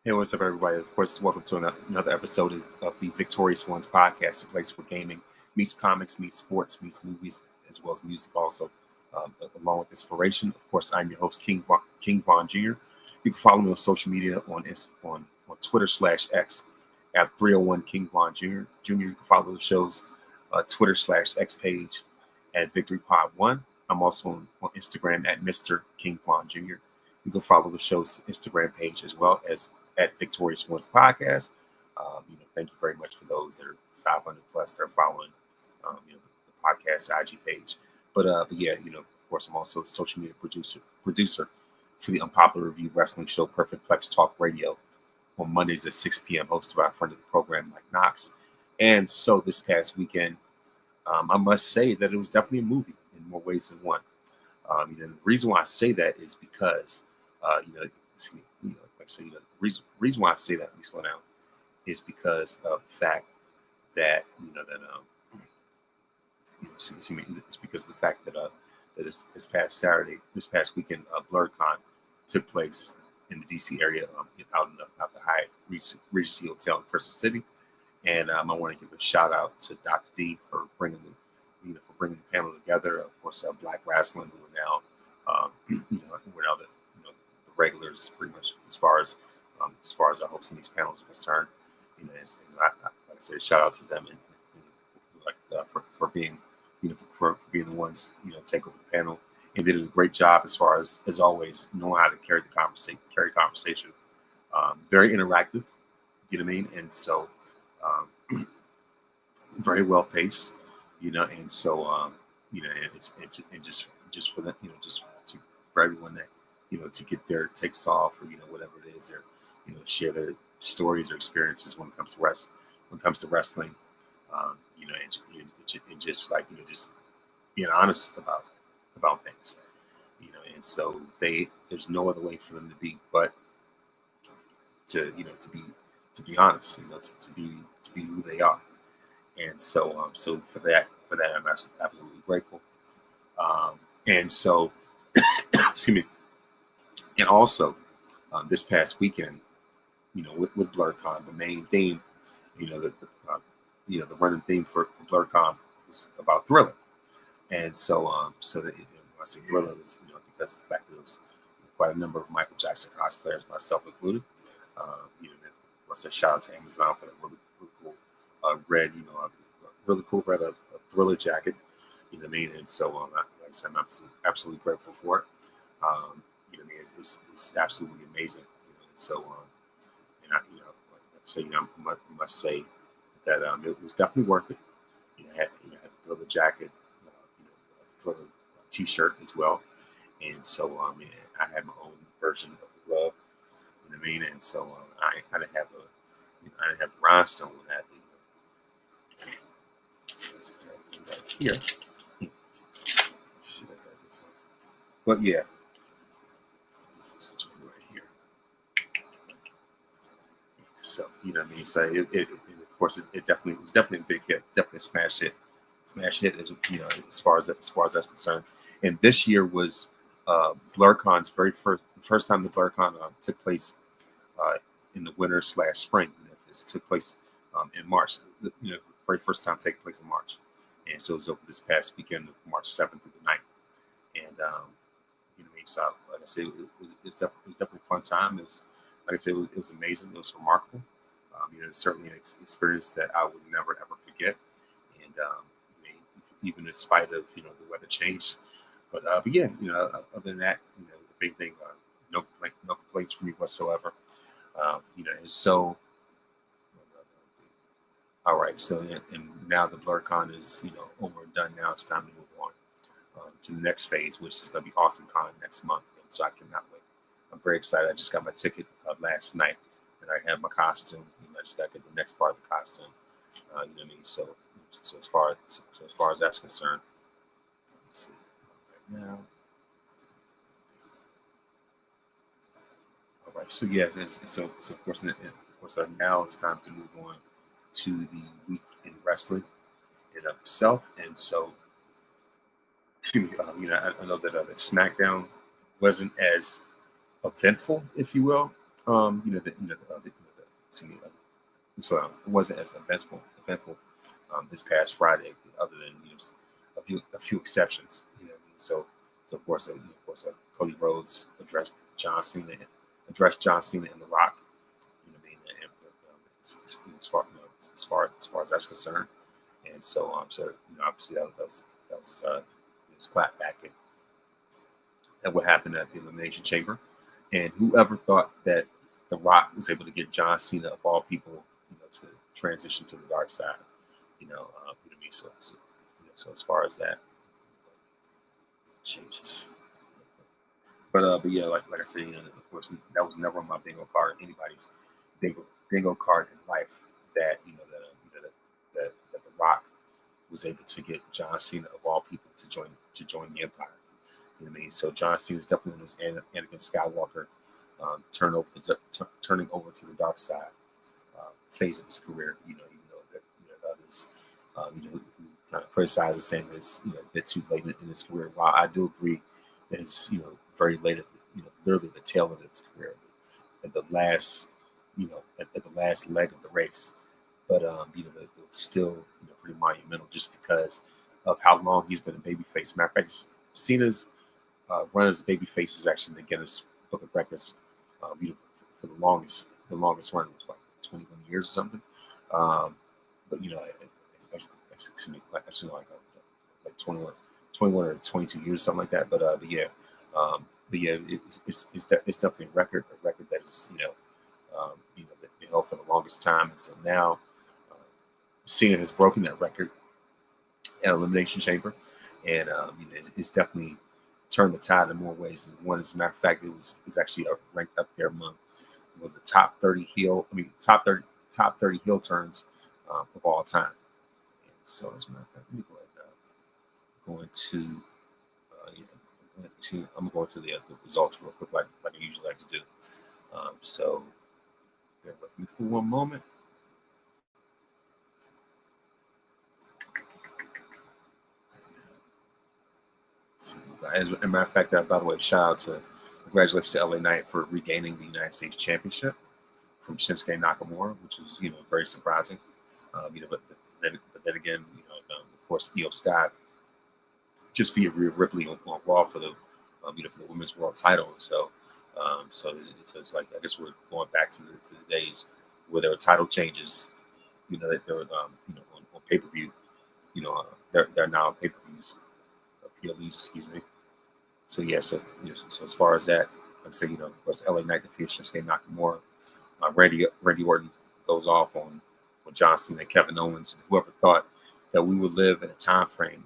Hey, what's up, everybody? Of course, welcome to another episode of the Victorious Ones podcast, a place where gaming meets comics, meets sports, meets movies, as well as music also, along with inspiration. Of course, I'm your host, King Von Jr. You can follow me on social media on Twitter/X at 301 King Von Jr. You can follow the show's Twitter/X page at Victory Pod 1. I'm also on Instagram at Mr. King Von Jr. You can follow the show's Instagram page as well as at Victorious Ones Podcast. Thank you very much for those that are 500 plus that are following, the podcast IG page. But yeah, of course, I'm also a social media producer for the unpopular review wrestling show Perfect Plex Talk Radio on Mondays at 6 p.m. hosted by a friend of the program, Mike Knox. And so this past weekend, I must say that it was definitely a movie in more ways than one. The reason why I say that is because, the reason why I say that, let me slow down, is because of the fact that, it's because of the fact that this past weekend, BlerdCon took place in the DC area, out the Hyatt Regency Hotel in Crystal City. And I want to give a shout out to Dr. D for bringing the panel together. Of course, Black Rasslin, who are now, the regulars pretty much as far as our hosting these panels are concerned. Like I said, shout out to them and for being the ones take over the panel, and did a great job as far as always knowing how to carry conversation. Very interactive, you know what I mean, and so very well paced, and so and just for that, for everyone that to get their takes off or whatever it is, or share their stories or experiences when it comes to wrestling, and just just being honest about things, and so there's no other way for them to be but to be honest, to be who they are, and so for that I'm absolutely grateful, and so excuse me. And also, this past weekend, with BlerdCon, the main theme, the running theme for BlerdCon was about Thrilla, and so that I say Thrilla was, because of the fact that it was quite a number of Michael Jackson cosplayers, myself included. Of course, a shout out to Amazon for that really cool red, really cool red Thriller jacket. You know what I mean? And so, like I said, I'm absolutely grateful for it. It's absolutely amazing. So, and I must say that it was definitely worth it. Had the Thriller jacket, Thriller T-shirt as well, and so I had my own version of the glove. You know what I mean? And so I didn't have the rhinestone with that. Here, but yeah. So what I mean. So it of course it definitely was definitely a big hit, definitely a smash hit as as far as that's concerned. And this year was BlerdCon's first time the BlerdCon took place in the winter/spring. It took place in March. Very first time taking place in March, and so it was over this past weekend of March 7th through the 9th. And so like I said, it was definitely a fun time. It was. Like I said, it was amazing. It was remarkable. Certainly an experience that I would never ever forget. And even in spite of the weather change, but yeah, other than that, the big thing, no complaints from me whatsoever. And so all right. So and now the BlerdCon is over and done. Now it's time to move on to the next phase, which is going to be Awesome Con next month. And so I cannot wait. I'm very excited. I just got my ticket last night, and I have my costume. And I just got to get the next part of the costume. You know what I mean? So as far as that's concerned, let's see right now. All right. So yeah. So of course now it's time to move on to the week in wrestling in of itself. And so, I know that the SmackDown wasn't as eventful, if you will, Excuse me, so it wasn't as eventful this past Friday, other than a few exceptions. So Cody Rhodes addressed John Cena and The Rock. As far as that's concerned, and so obviously that was clapped back at what happened at the Elimination Chamber, and whoever thought that The Rock was able to get John Cena of all people, to transition to the dark side, So as far as that changes, but yeah, like I said, of course, that was never on my bingo card, anybody's bingo card in life, that that The Rock was able to get John Cena of all people to join the Empire. You know what I mean? So John Cena is definitely one of those Anakin Skywalker turning over to the dark side phase of his career. Even though that others who kind of criticize it, saying it's a bit too late in his career. While I do agree that it's very late, literally the tail end of his career, at the last at the last leg of the race. But it was still pretty monumental, just because of how long he's been a babyface. Matter of fact, Cena's run as a babyface is actually the Guinness Book of Records. For the longest run was like 21 years or something. But excuse me, actually like 21 or 22 years, something like that. But yeah, it's definitely a record that is been held for the longest time, and so now Cena has broken that record at Elimination Chamber, and it's definitely turned the tide in more ways than one. As a matter of fact, it was actually ranked up there among the top 30 top 30 heel turns of all time. And so as a matter of fact, let me go ahead I'm going to the results real quick, like I usually like to do. So bear with me for one moment. As a matter of fact, by the way, congratulations to LA Knight for regaining the United States Championship from Shinsuke Nakamura, which was very surprising. But then again, of course, Io Sky just beat Rhea Ripley on Raw for the for the Women's World Title. So it's like, I guess we're going back to the days where there were title changes. That there were on pay per view. They're now pay per views. PLEs, excuse me. So yeah, so as far as that, like I said, of course, LA Knight defeats Shinsuke Nakamura. Randy Orton goes off on John Cena and Kevin Owens. Whoever thought that we would live in a time frame,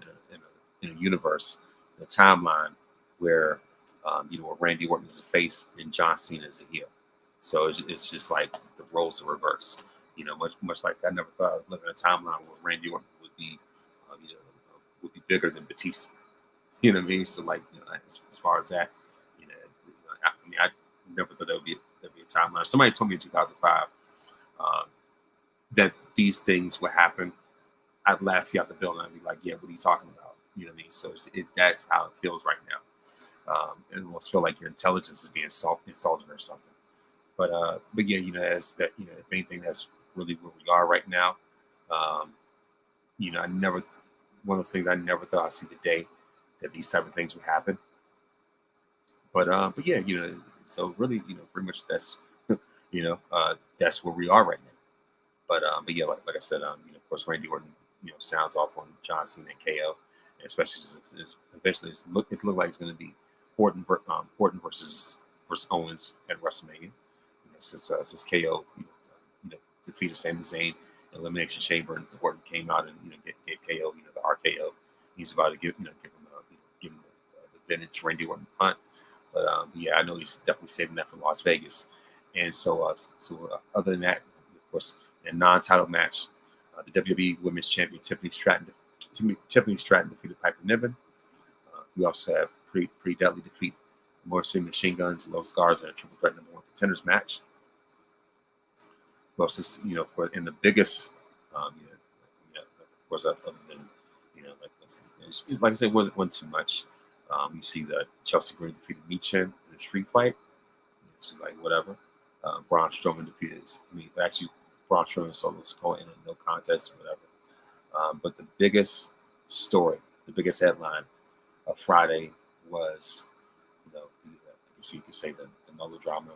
in a universe, in a timeline where where Randy Orton is a face and John Cena is a heel. So it's just like the roles are reversed. Much like I never thought I would live in a timeline where Randy Orton would be bigger than Batista. You know what I mean? So like, as far as that, I never thought there'd be a timeline. Somebody told me in 2005 that these things would happen. I'd laugh you out the building. I'd be like, yeah, what are you talking about? You know what I mean? So that's how it feels right now. It almost feel like your intelligence is being insulted or something. But yeah, as that, if anything, that's really where we are right now. One of those things I never thought I'd see the day that these type of things would happen. But yeah, so really, pretty much that's that's where we are right now. But yeah, like I said, of course, Randy Orton, sounds off on John Cena and KO, and especially eventually it's look like it's going to be Orton versus Owens at WrestleMania. Since KO defeated Sami Zayn in Elimination Chamber, and Orton came out and get KO, the RKO. He's about to give him the vintage Randy Orton punt. But yeah, I know he's definitely saving that for Las Vegas. And so other than that, of course, in a non-title match, the WWE Women's Champion Tiffany Stratton defeated Piper Niven. We also have pretty deadly defeat Motor City Machine Guns, Low Scars, and a triple threat #1 contenders match. Versus, in the biggest, of course, other than, like I said, it wasn't too much. You see that Chelsea Green defeated Michin in a street fight. It's just like whatever. Braun Strowman defeated. Actually, Braun Strowman solo score in a no contest or whatever. But the biggest story, the biggest headline of Friday was, I guess you could say the melodrama.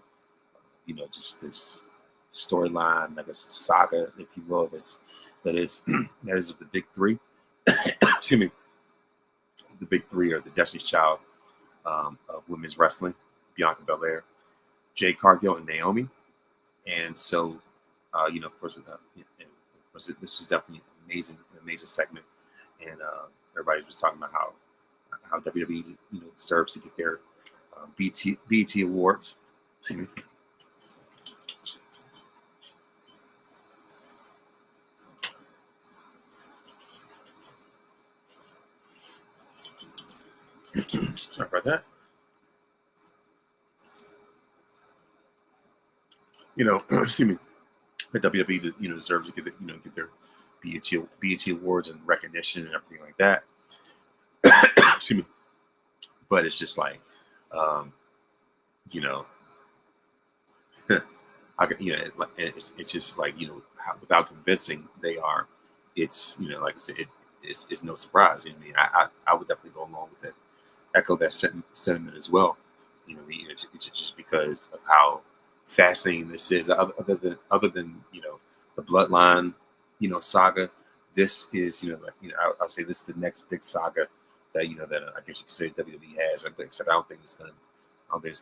Just this storyline, I guess, saga, if you will, that is the big three. Excuse me. The big three are the Destiny's Child of women's wrestling: Bianca Belair, Jade Cargill, and Naomi. And so, of course, this was definitely an amazing segment, and everybody was talking about how WWE deserves to get their BET awards. Excuse me. Sorry about that. Excuse me. The WWE, deserves to get their BET awards and recognition and everything like that. Excuse me. But it's just like, I could, it's just like, without convincing, they are. It's, like I said, it's no surprise. I mean, I would definitely go along with that, echo that sentiment as well. It's just because of how fascinating this is. Other than the Bloodline, saga. This is I'll say this is the next big saga that that I guess you could say WWE has. Except I don't think it's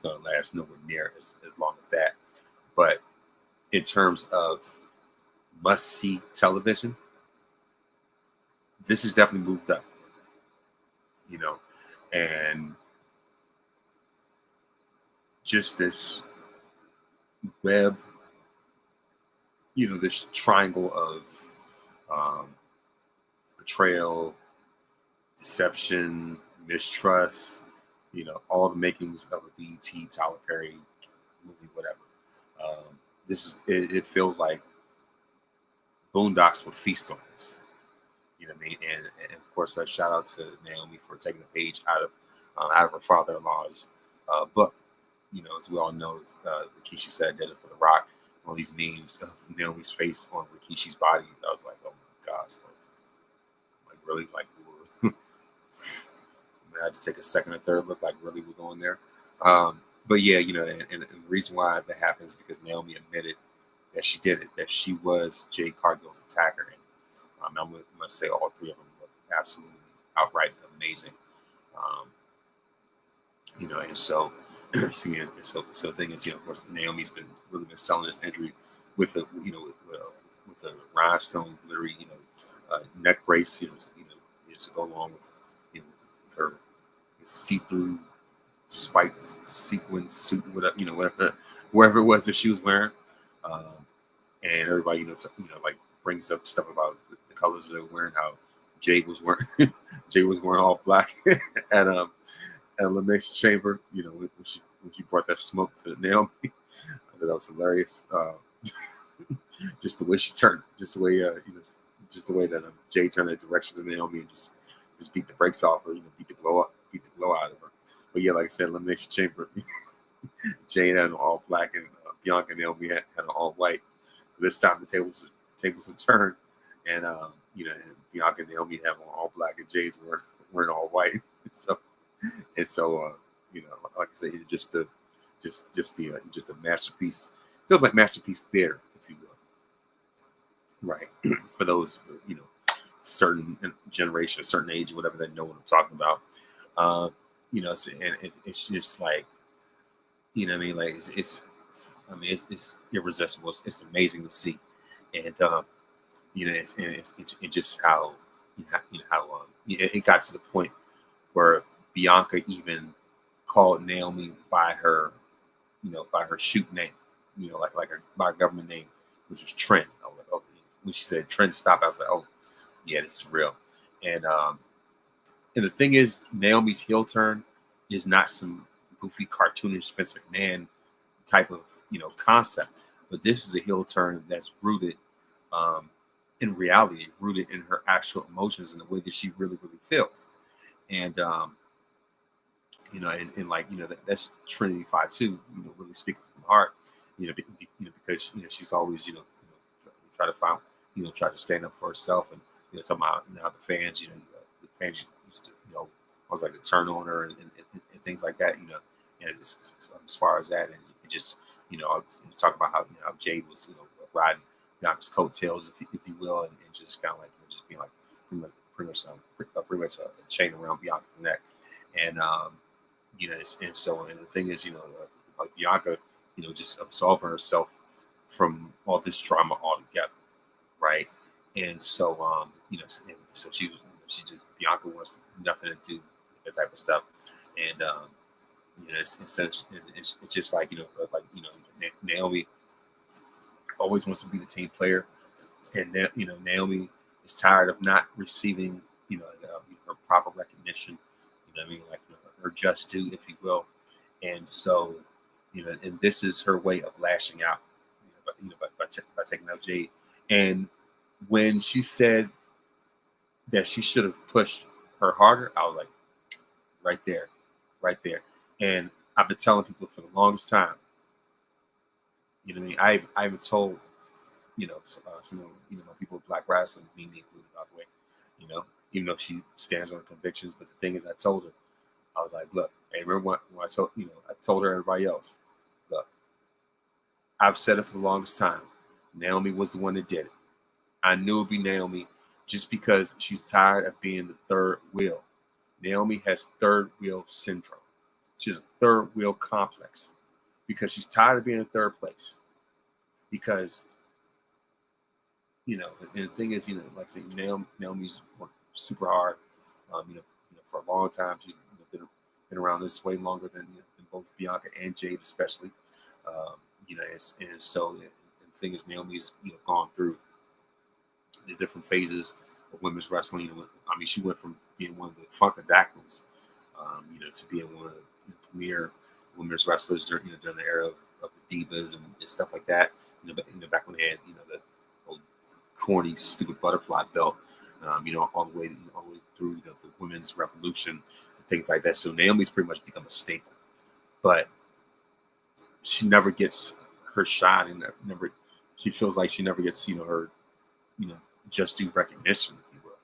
gonna last nowhere near as long as that. But in terms of must see television, this has definitely moved up. And just this web, this triangle of betrayal, deception, mistrust, all the makings of a BET, Tyler Perry movie, whatever. It feels like Boondocks will feast on this. You know what I mean? And of course, a shout out to Naomi for taking the page out of her father-in-law's book. As we all know, Rikishi said did it for The Rock. All these memes of Naomi's face on Rikishi's body. I was like, oh my gosh, like really, like I had to take a second or third look, like really we're going there. But yeah, and the reason why that happens is because Naomi admitted that she did it, that she was Jade Cargill's attacker. And I must say all three of them look absolutely outright amazing. And so, so the thing is, of course, Naomi's really been selling this injury with a, with a rhinestone glittery, neck brace, to go along with, with her see-through spiked sequin suit, whatever, wherever it was that she was wearing. And everybody, like brings up stuff about the colors they were wearing, how Jade was wearing, Jade was wearing all black at Elimination Chamber, when she brought that smoke to Naomi. I thought that was hilarious. Just the way she turned, just the way, that Jade turned that direction to Naomi and just beat the brakes off her, beat the glow out of her. But yeah, like I said, Elimination Chamber, Jade had all black and Bianca and Naomi had kind of all white. This time the tables have turned, and and Bianca and Naomi have all black and Jade's wearing all white. So like I said, just a masterpiece. Feels like masterpiece theater, if you will. Right. For those certain generation, a certain age, or whatever, that know what I'm talking about. It's just like, what I mean, like it's irresistible. It's amazing to see, and it's just how it got to the point where Bianca even called Naomi by her shoot name, by her government name, which was Trent. I was like, oh, when she said Trent, stop, I was like, oh yeah, this is real. And the thing is, Naomi's heel turn is not some goofy cartoonish Vince McMahon type of concept, but this is a heel turn that's rooted in reality, rooted in her actual emotions and the way that she really feels. And that's Trinity 5 too, really speaking from the heart. because she's always try to find try to stand up for herself, and talking about the fans, the fans used to always like to turn on her and things like that, and as far as that, and it just I was talking about how Jade was riding Bianca's coattails, if you will, and just kind of like just being like pretty much a chain around Bianca's neck, and and the thing is, like Bianca, just absolving herself from all this drama altogether, right? And so, and so she just Bianca wants nothing to do with that type of stuff, and it's just like Naomi always wants to be the team player, and Naomi is tired of not receiving her proper recognition, like her just due, if you will, and so and this is her way of lashing out, by taking out Jade. And when she said that she should have pushed her harder, I was like, right there, right there. And I've been telling people for the longest time, I even told, some people with Black Rasslin, me included, by the way, even though she stands on her convictions. But the thing is, I told her, I was like, look, hey, remember when I told, I told her, everybody else, look, I've said it for the longest time. Naomi was the one that did it. I knew it'd be Naomi just because she's tired of being the third wheel. Naomi has third wheel syndrome. She has a third wheel complex because she's tired of being in third place. Because, and the thing is, like I said, Naomi's worked super hard, for a long time. She's been around this way longer than both Bianca and Jade, especially. And so the thing is, Naomi's gone through the different phases of women's wrestling. I mean, she went from being one of the Funkadactyls, to being one of the premier women's wrestlers during the era of the divas and stuff like that. Back when they had the old corny, stupid butterfly belt. All the way through the women's revolution and things like that. So Naomi's pretty much become a staple, but she never gets her shot, and she feels like she never gets her just due recognition, if you will.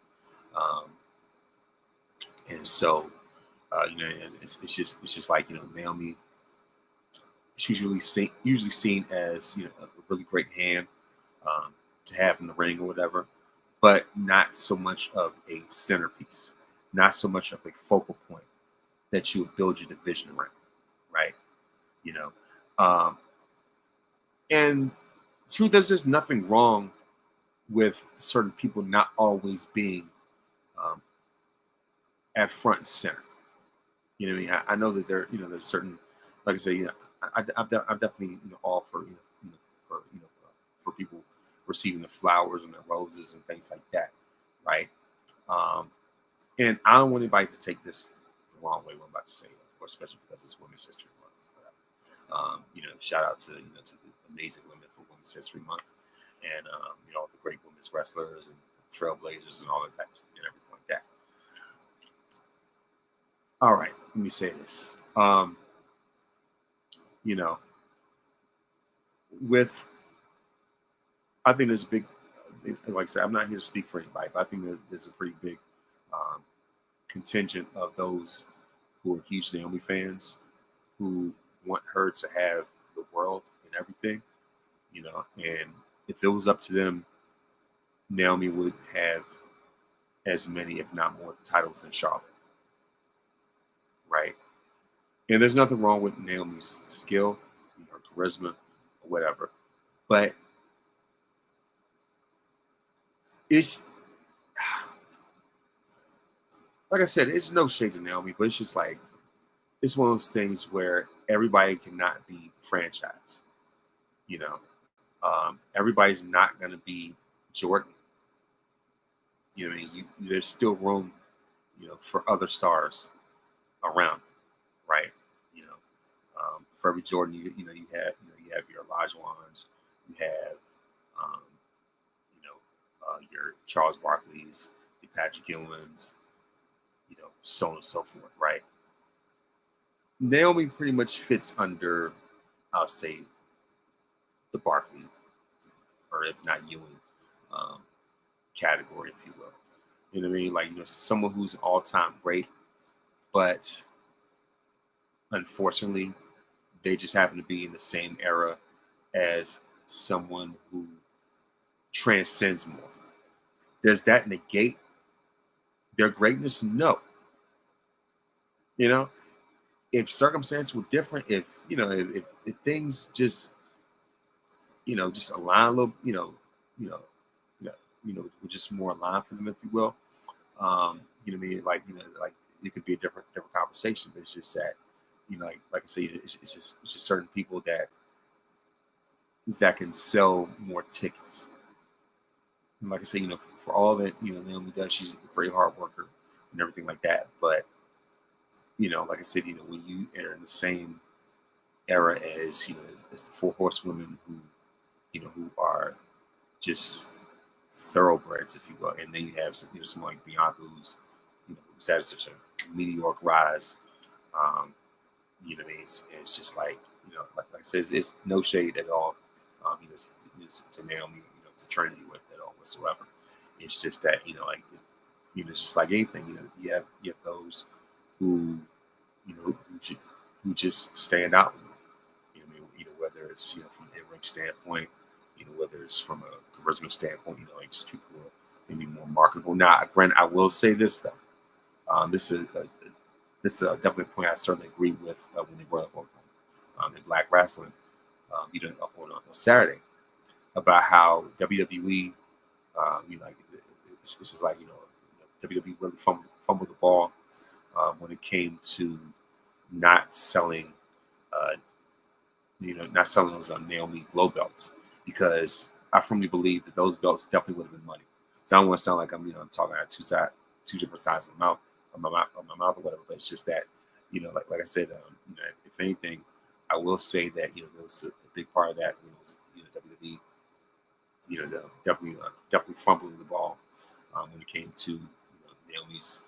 And so and it's just like Naomi. She's usually seen as a really great hand to have in the ring or whatever, but not so much of a centerpiece, not so much of a focal point that you would build your division around, right? And truth is, there's nothing wrong with certain people not always being at front and center. You know what I mean? I know that there's certain, like I say, I'm definitely all for for people receiving the flowers and the roses and things like that, right? And I don't want anybody to take this the wrong way. What I'm about to say, of course, especially because it's Women's History Month. Shout out to to the amazing women for Women's History Month, and all the great women's wrestlers and trailblazers and all that type of stuff and everything like that. All right, let me say this. I think there's a big, like I said, I'm not here to speak for anybody, but I think there's a pretty big contingent of those who are huge Naomi fans who want her to have the world and everything, and if it was up to them, Naomi would have as many, if not more, titles than Charlotte, right? And there's nothing wrong with Naomi's skill, her charisma, or whatever, but it's, like I said, it's no shade to Naomi, but it's just like, it's one of those things where everybody cannot be franchised. Everybody's not going to be Jordan. I mean, there's still room, for other stars around, right? For every Jordan, you have your Olajuwons, you have, your Charles Barkley's, your Patrick Ewing's, so on and so forth, right? Naomi pretty much fits under, I'll say, the Barkley, or if not Ewing, um, category, if you will. You know what I mean? Like, someone who's an all-time great, but unfortunately, they just happen to be in the same era as someone who transcends more. Does that negate their greatness? No. If circumstances were different, if things just just align a little, you know, you know, with just more aligned for them, if you will. What I mean? Like it could be a different conversation, but it's just that, like I say, it's just certain people that can sell more tickets. And like I say, for all that, Naomi does, she's a very hard worker and everything like that. But, like I said, when you are in the same era as, as the four horsewomen who are just thoroughbreds, if you will. And then you have someone like Bianca who's had such a meteoric rise. What I mean? It's just like, like I said, it's no shade at all, to Naomi, to Trinity with at all whatsoever. It's just that, it's just like anything, you have those who, who just stand out. Whether it's, from an in-ring standpoint, whether it's from a charisma standpoint, like just people who are maybe more marketable. Now, granted, I will say this though. This is definitely a point I certainly agree with when they brought up in Black Rasslin, on Saturday, about how WWE, like it's just like WWE really fumbled the ball when it came to not selling, not selling those Naomi Glow belts, because I firmly believe that those belts definitely would have been money. So I don't want to sound like I'm talking out two different sides of my mouth or whatever. But it's just that like I said, if anything, I will say that there was a big part of that was WWE, definitely fumbling the ball when it came to Naomi's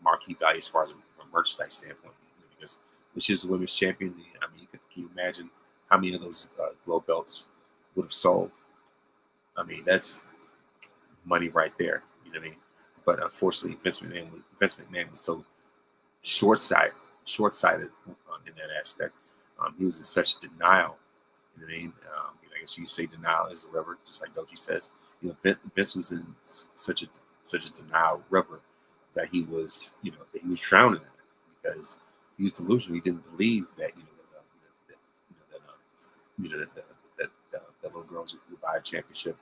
marquee value as far as a merchandise standpoint, because she was a women's champion. I mean, can you imagine how many of those glow belts would have sold? I mean, that's money right there. You know what I mean? But unfortunately, Vince McMahon was so short-sighted in that aspect. He was in such denial. You know what I mean? I guess you say denial is a river, just like Doji says. Vince was in such a denial river that he was drowning in it, because he was delusional. He didn't believe that that little girls would buy a championship,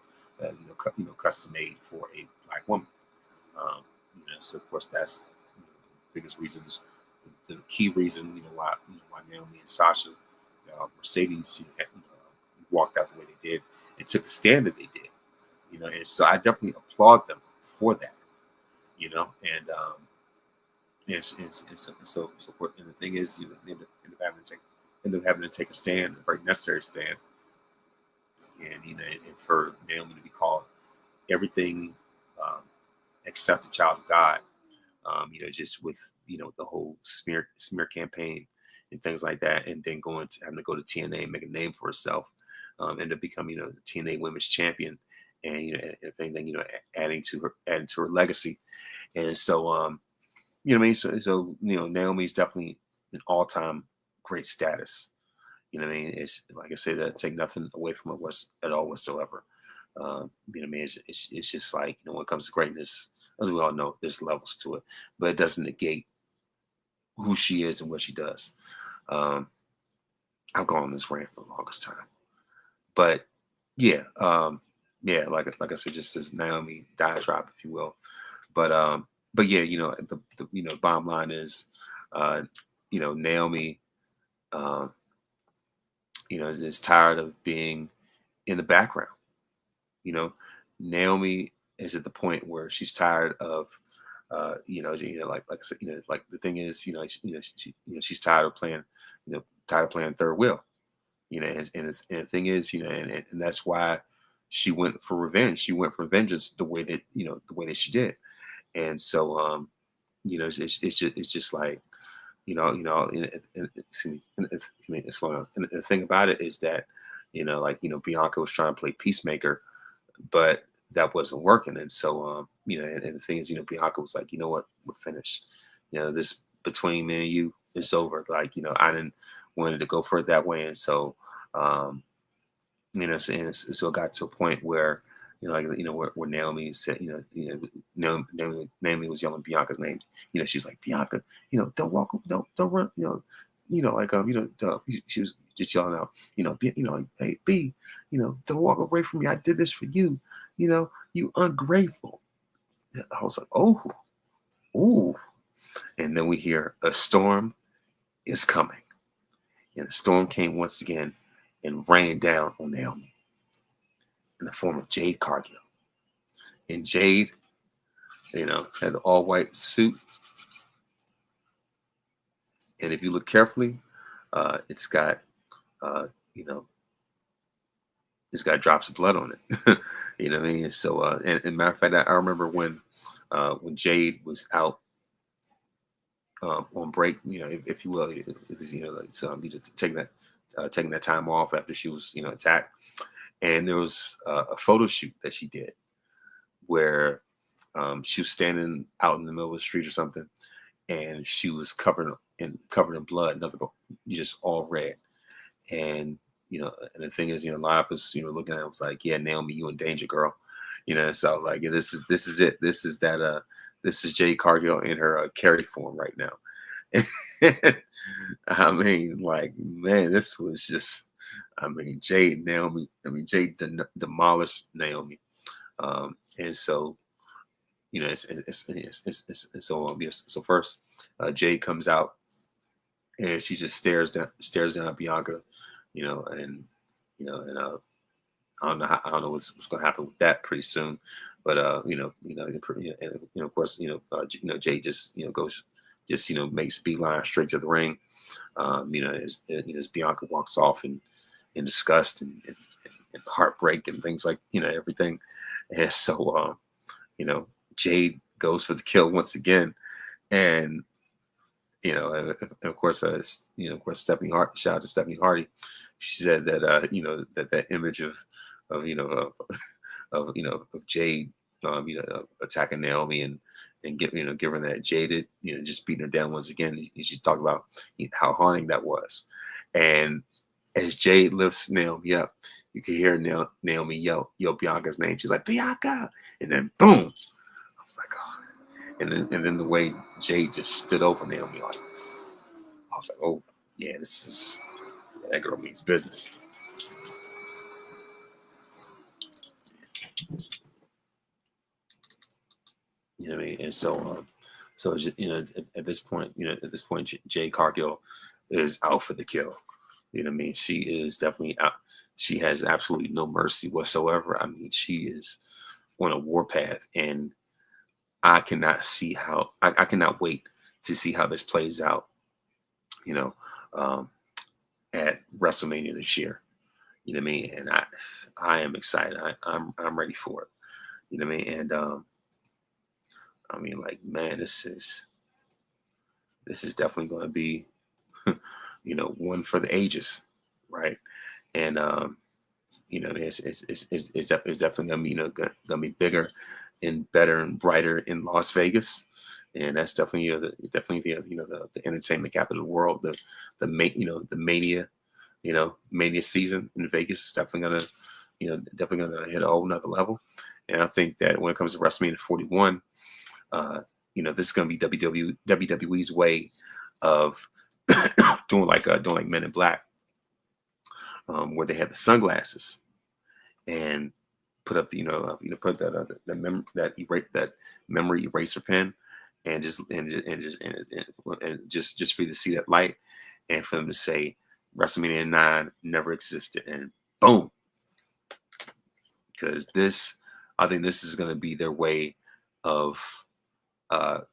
custom made for a black woman. So of course that's the biggest reasons, the key reason, why Naomi and Sasha, Mercedes, walked out the way they did and took the stand that they did. And so I definitely applaud them for that. And so and the thing is, they end up having to take a stand, a very necessary stand, and for Naomi to be called everything except the child of God, just with the whole smear campaign and things like that, and then having to go to TNA and make a name for herself, and to become the TNA Women's Champion, and if anything, adding to her legacy. And so what I mean? So Naomi's definitely an all-time great status. What I mean? It's like I said, take nothing away from it at all whatsoever. What I mean? It's just like, when it comes to greatness, as we all know, there's levels to it, but it doesn't negate who she is and what she does. I've gone on this rant for the longest time, but yeah, like I said, just as Naomi diatribe, if you will. But yeah, the bottom line is, Naomi, is tired of being in the background. Naomi is at the point where she's tired of, like I said, like the thing is, she's tired of playing, third wheel. And the thing is, and that's why she went for revenge. She went for vengeance the way that she did. And so, it's just like, excuse me, slow down. And the thing about it is that, Bianca was trying to play peacemaker, but that wasn't working. And so, and the thing is, Bianca was like, you know what, we're finished. This between me and you, it's over. Like, I didn't wanted to go for it that way. And so, so it got to a point where, where Naomi said, Naomi was yelling Bianca's name. She's like, Bianca, don't walk, don't run, she was just yelling out, like, hey, B, don't walk away from me. I did this for you. You ungrateful. I was like, oh, ooh. And then we hear a storm is coming. And the storm came once again and rained down on Naomi in the form of Jade Cargill. And Jade, had the all-white suit. And if you look carefully, it's got, it's got drops of blood on it. You know what I mean? So, and matter of fact, I remember when Jade was out on break, if you will, taking that time off after she was, attacked, and there was a photo shoot that she did where she was standing out in the middle of the street or something, and she was covered in blood, nothing but just all red, and and the thing is, a lot of us, looking at it, was like, yeah, Naomi, you in danger, girl. So I was like, yeah, this is it. This is Jade Cargill in her carry form right now. I mean, like, man, this was just, Jade demolished Naomi. And so, so first, Jade comes out and she just stares down at Bianca, and I don't know what's going to happen with that pretty soon, but and of course, Jay just goes, makes beeline straight to the ring, as Bianca walks off in disgust and heartbreak and things like everything, and so Jade goes for the kill once again, and and of course, Stephanie Hart. Shout out to Stephanie Hardy. She said that that image of Jade, attacking Naomi and giving that jaded, just beating her down once again. She talked about how haunting that was, and as Jade lifts Naomi up, you can hear Naomi yell Bianca's name. She's like, Bianca, and then boom. I was like, oh. And then the way Jade just stood over Naomi, like, I was like, oh yeah, that girl means business. You know what I mean? And so, at this point, Jade Cargill is out for the kill. You know what I mean? She is definitely out. She has absolutely no mercy whatsoever. I mean, she is on a warpath, and I cannot wait to see how this plays out, at WrestleMania this year. You know what I mean? And I am excited. I'm ready for it. You know what I mean? And like, man, this is definitely going to be, one for the ages, right? And it's definitely going to be, going to be bigger and better and brighter in Las Vegas, and that's definitely the entertainment capital of the world. The Mania season in Vegas is definitely gonna hit a whole nother level. And I think that when it comes to WrestleMania 41, this is gonna be WWE's way of doing like Men in Black, where they had the sunglasses and put up put that memory eraser pen, and just for you to see that light, and for them to say WrestleMania 9 never existed, and boom. Because I think this is going to be their way of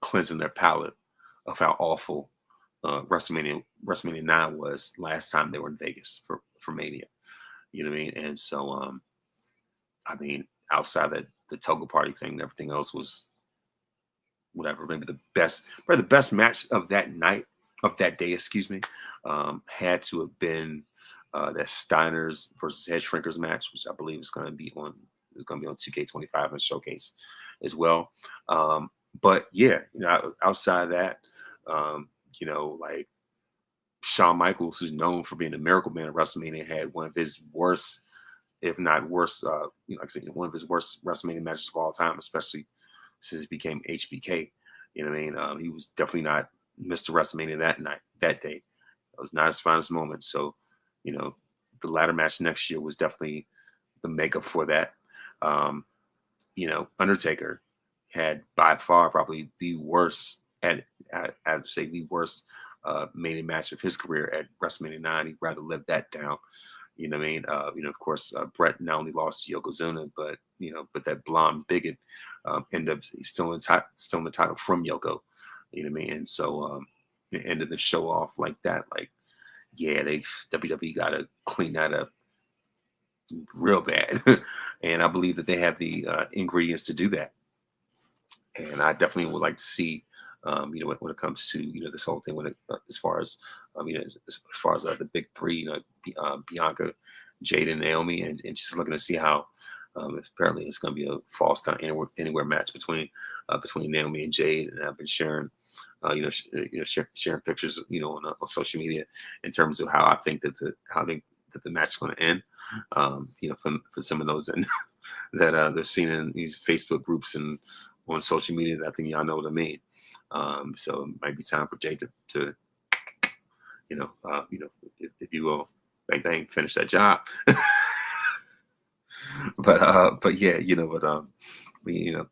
cleansing their palate of how awful WrestleMania 9 was last time they were in Vegas for Mania. You know what I mean? And so, outside that the Toga Party thing, everything else was whatever. Maybe the best match of that night, of that day, excuse me, had to have been That Steiner's versus Head Shrinkers match, which I believe is going to be on 2K25 and Showcase as well. But yeah, outside of that, like Shawn Michaels, who's known for being a miracle man at WrestleMania, had one of his worst, if not worst, like I said, one of his worst WrestleMania matches of all time, especially since he became HBK. You know what I mean? He was definitely not Mr. WrestleMania that day. It was not his finest moment. So, the ladder match next year was definitely the makeup for that. Undertaker had by far probably the worst, I'd say the worst main match of his career at WrestleMania 9. He'd rather live that down. You know what I mean? Of course, Brett not only lost to Yokozuna, but that blonde bigot ended up still in the title from Yoko. You know what I mean? And so it ended the show off like that. Like, yeah, WWE got to clean that up real bad, and I believe that they have the ingredients to do that. And I definitely would like to see, when it comes to this whole thing, as far as the big three, Bianca, Jade, and Naomi, and just looking to see how apparently it's going to be a false count anywhere match between Naomi and Jade, and I've been sharing. Sharing pictures, on social media in terms of how I think that the match is going to end. For some of those that they're seeing in these Facebook groups and on social media, I think y'all know what I mean. So it might be time for Jade to if you will, bang bang, finish that job. but yeah,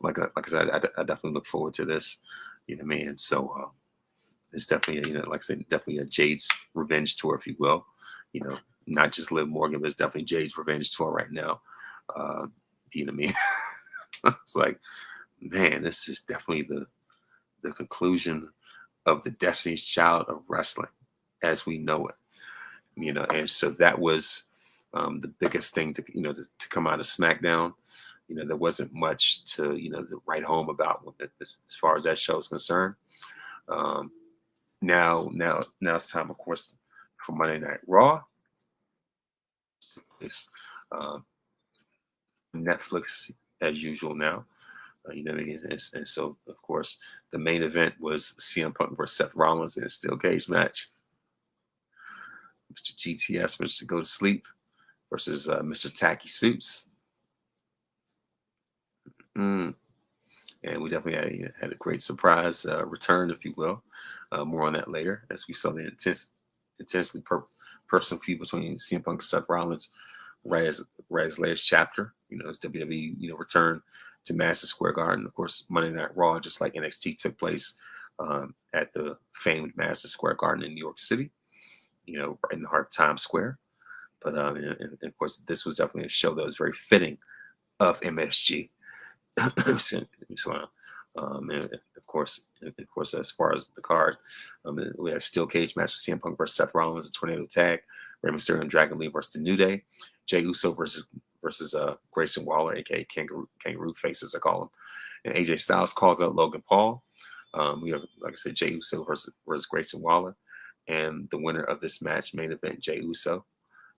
like I said, I definitely look forward to this. You know what I mean? So it's definitely, like I said, definitely a Jade's revenge tour, if you will. Not just Liv Morgan, but it's definitely Jade's revenge tour right now. You know what I mean? It's like, man, this is definitely the conclusion of the Destiny's Child of wrestling as we know it. And so that was the biggest thing to come out of SmackDown. There wasn't much to write home about as far as that show is concerned. Now it's time, of course, for Monday Night Raw. It's Netflix as usual now. And so, of course, the main event was CM Punk versus Seth Rollins in a steel cage match. Mr. GTS, Mr. Go to Sleep, versus Mr. Tacky Suits. And we definitely had a great surprise return, if you will. More on that later, as we saw the intensely personal feud between CM Punk and Seth Rollins right as latest chapter. As WWE return to Madison Square Garden. Of course, Monday Night Raw, just like NXT, took place at the famed Madison Square Garden in New York City. Right in the heart of Times Square. But and of course, this was definitely a show that was very fitting of MSG. And of course, as far as the card, we have steel cage match with CM Punk versus Seth Rollins, a tornado tag, Rey Mysterio and Dragon Lee versus the New Day, Jey Uso versus Grayson Waller, aka Kangaroo Face, as I call him, and AJ Styles calls out Logan Paul. We have, like I said, Jey Uso versus Grayson Waller, and the winner of this match, main event, Jey Uso.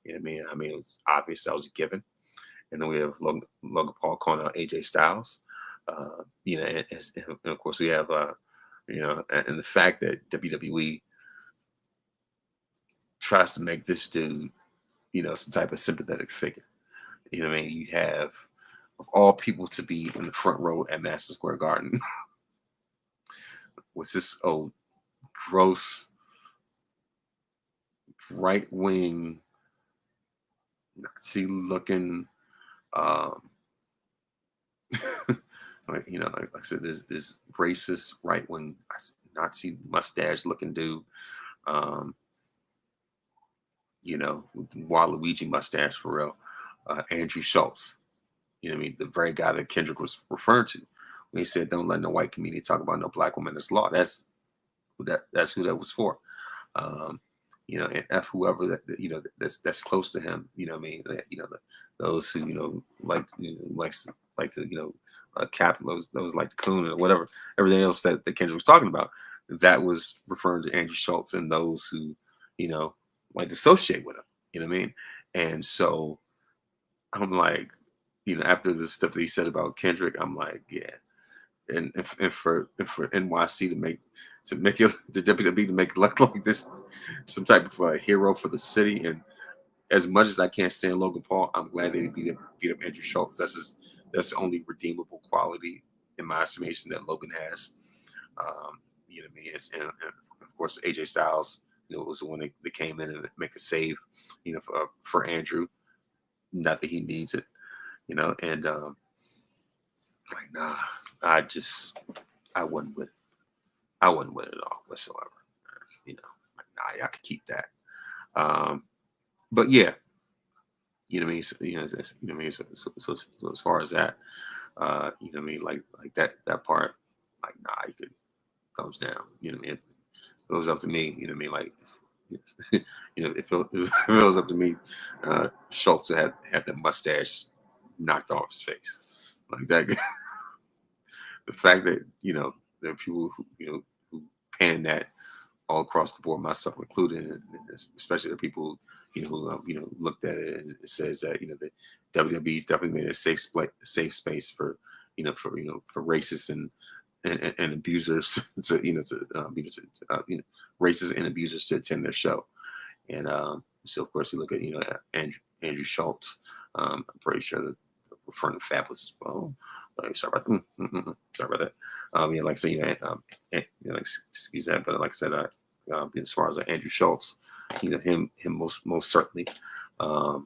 You know what I mean? It was obvious that was a given. And then we have Logan Paul calling out AJ Styles. And of course we have, and the fact that WWE tries to make this dude, some type of sympathetic figure. You know what I mean? You have, of all people, to be in the front row at Madison Square Garden was this old gross right-wing Nazi looking like I said, this racist right-wing Nazi mustache looking dude, Waluigi mustache for real, Andrew Schultz. You know what I mean? The very guy that Kendrick was referring to when he said, "Don't let no white community talk about no black woman as law." That's who that was for. And F whoever that's close to him. You know what I mean? Those who like to cap those like the coon or whatever, everything else that Kendrick was talking about. That was referring to Andrew Schultz and those who like to associate with him. You know what I mean? And so I'm like, after the stuff that he said about Kendrick, I'm like, yeah. And for NYC to make it the WWE to make it look like this some type of hero for the city. And as much as I can't stand Logan Paul, I'm glad they beat up Andrew Schultz. That's the only redeemable quality in my estimation that Logan has. You know what I mean? And of course AJ Styles, was the one that came in and make a save, for Andrew. Not that he needs it, and like nah, I wouldn't win. I wouldn't win it at all whatsoever. Like, nah, I could keep that. But yeah, you know what I mean. So, you know what I mean. So as far as that, you know what I mean. Like that part, like nah, you could thumbs down. You know what I mean. If it was up to me, you know what I mean. Like, if it was up to me, Schultz would have that mustache knocked off his face, like that. The fact that there are people who pan that all across the board, myself included, and especially the people who looked at it and it says that the WWE's definitely made a safe space for for racists and abusers racists and abusers to attend their show. And so of course you look at Andrew Schultz. I'm pretty sure that referring to Fabulous as well. Sorry about that. Sorry about that. Like I said, excuse that, but like I said, as far as Andrew Schultz, him most certainly. Let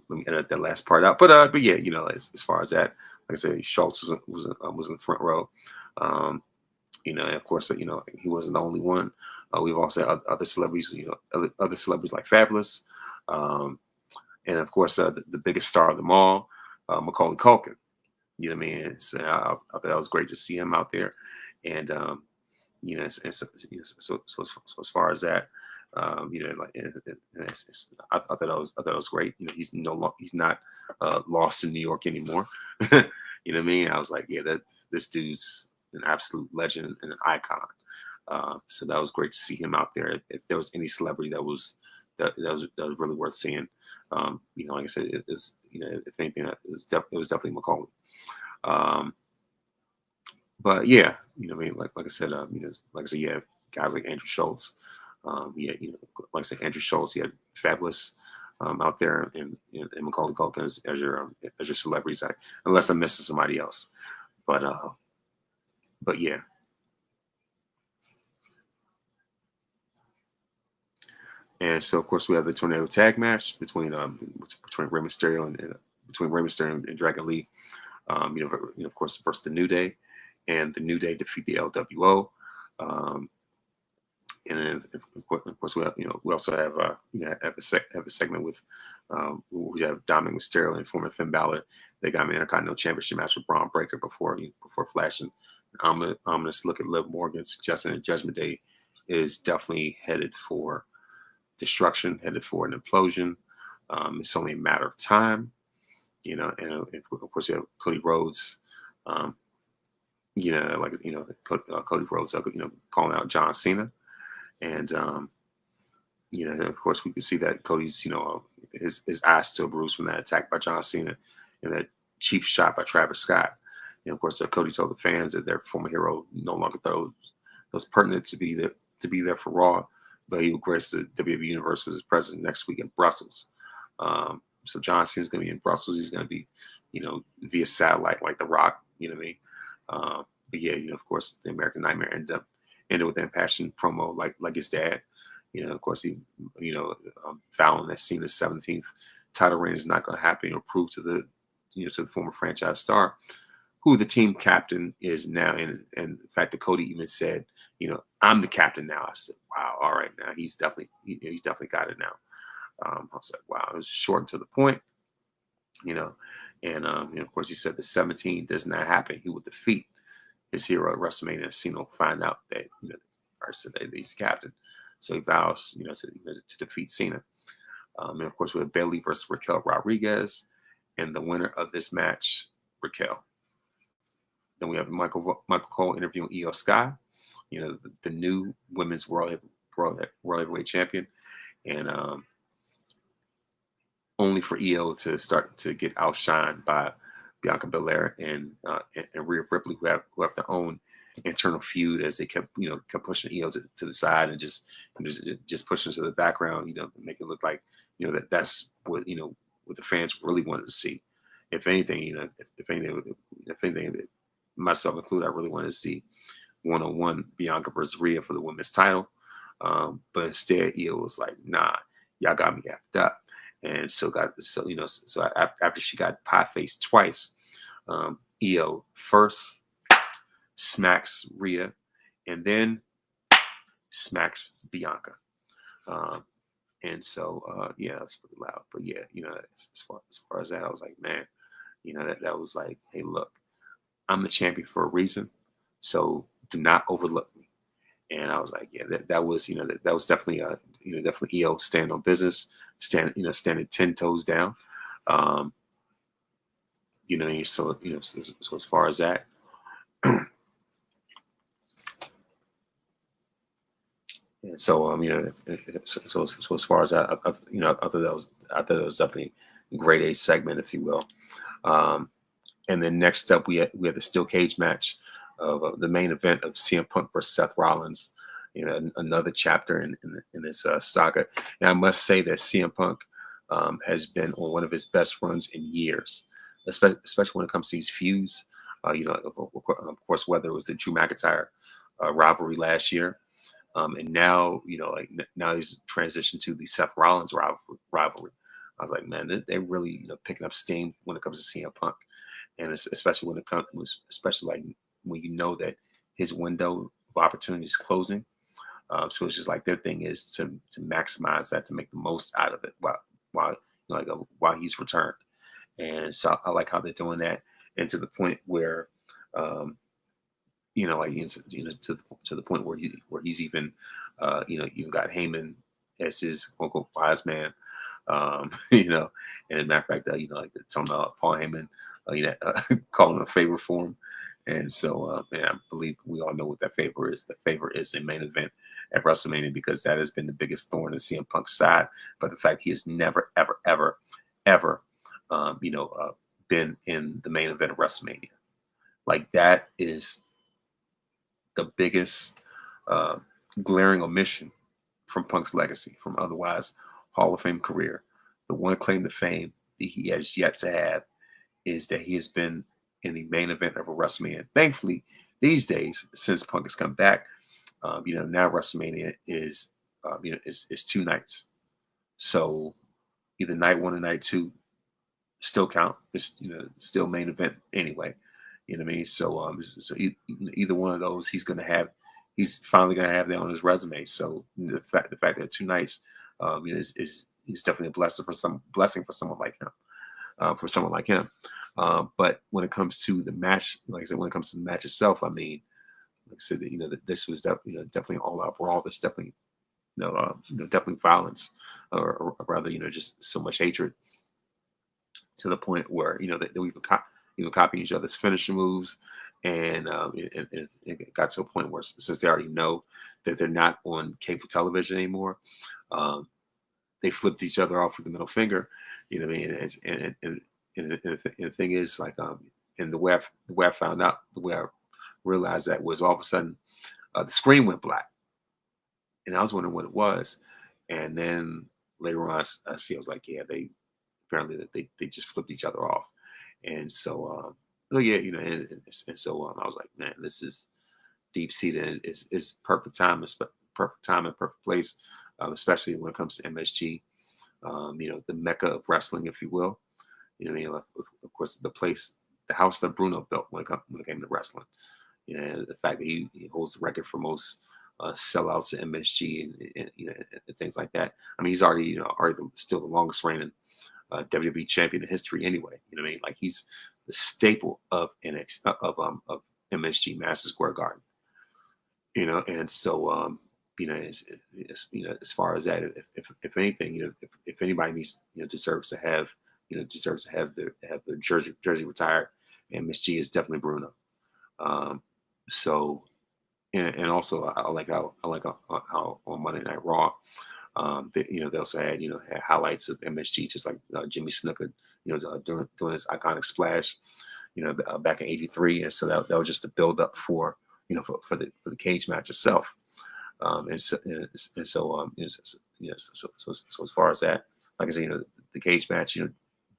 me edit that last part out. But yeah, as far as that, like I said, Schultz was in the front row. And of course, he wasn't the only one. We've also had other celebrities, other celebrities like Fabulous, and of course, the biggest star of them all, Macaulay Culkin. You know what I mean? So I thought that was great to see him out there, and so as far as that, I thought that was great. He's not lost in New York anymore. You know what I mean? I was like, yeah, this dude's an absolute legend and an icon. So that was great to see him out there. If there was any celebrity that was really worth seeing, like I said, it was, if anything, it was definitely Macaulay. But yeah, what I mean, like I said, like I said, you have guys like Andrew Schultz. Like I said, Andrew Schultz. You had Fabulous out there, and Macaulay Culkin as your celebrities. Unless I'm missing somebody else, but yeah. And so, of course, we have the tornado tag match between Rey Mysterio and Dragon Lee. Of course, versus the New Day, and the New Day defeat the LWO. And then, of course, we also have a segment with we have Dominic Mysterio and former Finn Balor. They got an Intercontinental Championship match with Braun Breaker before flashing an ominous look at Liv Morgan, suggesting that Judgment Day is definitely headed for destruction, headed for an implosion. It's only a matter of time, and of course you have Cody Rhodes, Cody Rhodes, calling out John Cena, and of course we can see that Cody's, his eyes still bruised from that attack by John Cena and that cheap shot by Travis Scott. And of course, Cody told the fans that their former hero no longer thought it was pertinent to be there for Raw, but he would grace the WWE Universe with his presence next week in Brussels. So John Cena's going to be in Brussels. He's going to be, via satellite like The Rock. You know what I mean? But yeah, of course, the American Nightmare ended with an impassioned promo like his dad. Of course, he, vowing that Cena's 17th title reign is not going to happen or prove to the former franchise star who the team captain is now. And in fact, that Cody even said, I'm the captain now. I said, wow, all right, now he's definitely got it now. I was like, wow, it was short and to the point, and of course he said the 17 does not happen. He would defeat his hero at WrestleMania, and Cena will find out that that he's captain. So he vows, to defeat Cena. And of course we have Bayley versus Raquel Rodriguez, and the winner of this match, Raquel. Then we have Michael Cole interviewing Io Sky, the new women's world heavyweight champion. and only for Io to start to get outshined by Bianca Belair and Rhea Ripley, who have their own internal feud as they kept pushing Io to the side and just pushing to the background, make it look like that's what what the fans really wanted to see. If anything, if anything, myself included, I really wanted to see one-on-one Bianca versus Rhea for the women's title. But instead, Io was like, "Nah, y'all got me effed up." And so after she got pie faced twice, Io first smacks Rhea and then smacks Bianca. And so yeah, it's pretty loud. But yeah, as far as that, I was like, man, that was like, hey, look, I'm the champion for a reason, so do not overlook me. And I was like, yeah, that was that was definitely definitely Io stand on business, standing 10 toes down. So as far as that. And so so as far as that, I thought that was definitely a grade A segment, if you will. And then next up, we had the steel cage match of the main event of CM Punk versus Seth Rollins. Another chapter in this saga. And I must say that CM Punk has been on one of his best runs in years, especially when it comes to these feuds. Of course, whether it was the Drew McIntyre rivalry last year, and now now he's transitioned to the Seth Rollins rivalry. I was like, man, they're really picking up steam when it comes to CM Punk, and especially when it comes, especially like when that his window of opportunity is closing. So it's just like their thing is to maximize that, to make the most out of it while he's returned. And so I like how they're doing that, and to the point where, to the point where he's even, even got Heyman as his quote unquote wise man, and as a matter of fact, talking about Paul Heyman, calling a favor for him. And so, I believe we all know what that favor is. The favor is a main event at WrestleMania, because that has been the biggest thorn in CM Punk's side. But the fact he has never, ever, ever, ever, been in the main event of WrestleMania, like that is the biggest glaring omission from Punk's legacy, from otherwise Hall of Fame career. The one claim to fame that he has yet to have is that he has been in the main event of a WrestleMania. Thankfully, these days, since Punk has come back, now WrestleMania is 2 nights. So either night 1 and night 2 still count. It's still main event anyway. You know what I mean? So either one of those, he's he's finally gonna have that on his resume. So the fact that 2 nights is definitely a blessing for someone like him. But when it comes to the match, like I said, when it comes to the match itself, I mean, like I said, that this was definitely all out brawl. There's definitely definitely violence, or rather, just so much hatred, to the point where they even copying each other's finishing moves, and it got to a point where, since they already know that they're not on cable television anymore, they flipped each other off with the middle finger. You know what I mean? And the thing is, like, and the way I found out, the way I realized that was all of a sudden the screen went black, and I was wondering what it was. And then later on, I was like, yeah, they just flipped each other off. And so, yeah, and so I was like, man, this is deep seated. It's perfect time. It's perfect time and perfect place, especially when it comes to MSG, the mecca of wrestling, if you will. What I mean? Of course, the house that Bruno built when it came to wrestling. The fact that he holds the record for most sellouts at MSG and things like that. I mean, he's already still the longest reigning WWE champion in history anyway. You know what I mean? Like, he's the staple of of MSG, Madison Square Garden. And so as far as that, if anything, if anybody needs deserves to have their jersey retired, MSG is definitely Bruno. So and also I like how on Monday Night Raw, They also had had highlights of MSG, just like Jimmy Snuka, doing his iconic splash, back in '83, and so that was just a build up for for the cage match itself. So as far as that, like I said, the cage match,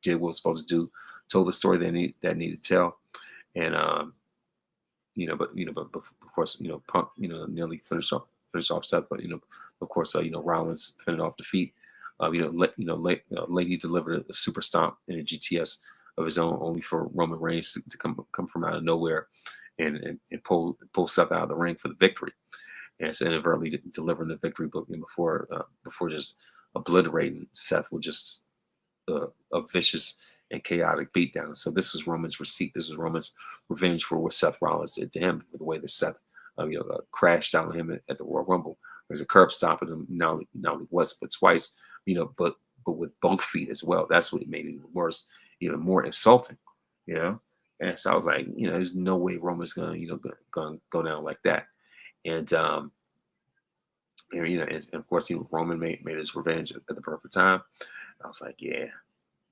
did what it was supposed to do, told the story that needed to tell, and but of course, Punk, nearly finished off Seth, but of course, Rollins finished off defeat. Lady delivered a super stomp in a GTS of his own, only for Roman Reigns to come from out of nowhere and pull Seth out of the ring for the victory, and so inadvertently delivering the victory, but before just obliterating Seth with just a vicious and chaotic beatdown. So this was Roman's receipt. This was Roman's revenge for what Seth Rollins did to him, for the way that Seth crashed down on him at the Royal Rumble. There's a curb stomping him not only once but twice, but with both feet as well. That's what made it even worse, even more insulting, And so I was like, there's no way Roman's gonna go down like that. And and of course, Roman made his revenge at the perfect time. I was like, yeah.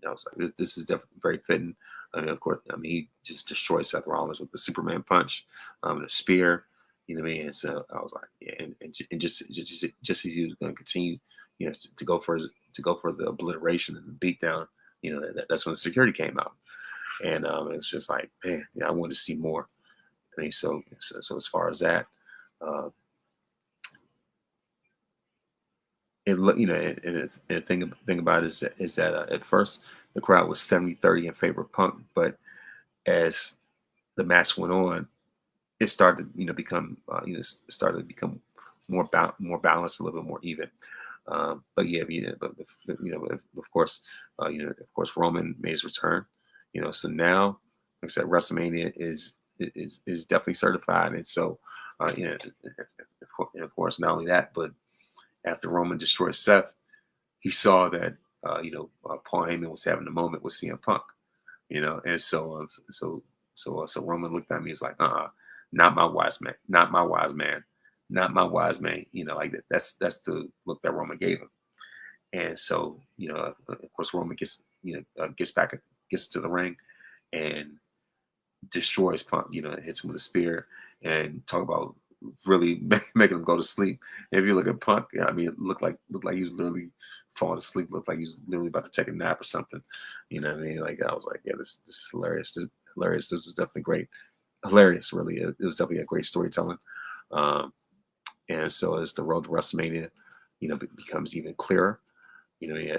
I was like, this is definitely very fitting. Of course, he just destroyed Seth Rollins with the Superman punch, and a spear. You know what I mean? And so I was like, yeah, and just as he was going to continue, to go for the obliteration and the beatdown. That's when the security came out, and it was just like, man, I wanted to see more. I mean, so as far as that. And the thing about it is that at first the crowd was 70-30 in favor of Punk, but as the match went on, it started become more balanced, a little bit more even. But yeah, but of course, Roman made his return. So now, like I said, WrestleMania is definitely certified, and so and of course, not only that, but after Roman destroyed Seth, he saw that Paul Heyman was having a moment with CM Punk, and so Roman looked at me. He's like, not my wise man, not my wise man, not my wise man. Like that. That's the look that Roman gave him. And so of course, Roman gets gets to the ring and destroys Punk. Hits him with a spear and talk about really making him go to sleep. And if you look at Punk, it looked like he was literally falling asleep. Looked like he was literally about to take a nap or something. You know what I mean? Like I was like, yeah, this is hilarious. This is hilarious. This is definitely great. Hilarious, really. It was definitely a great storytelling. And so as the road to WrestleMania, becomes even clearer.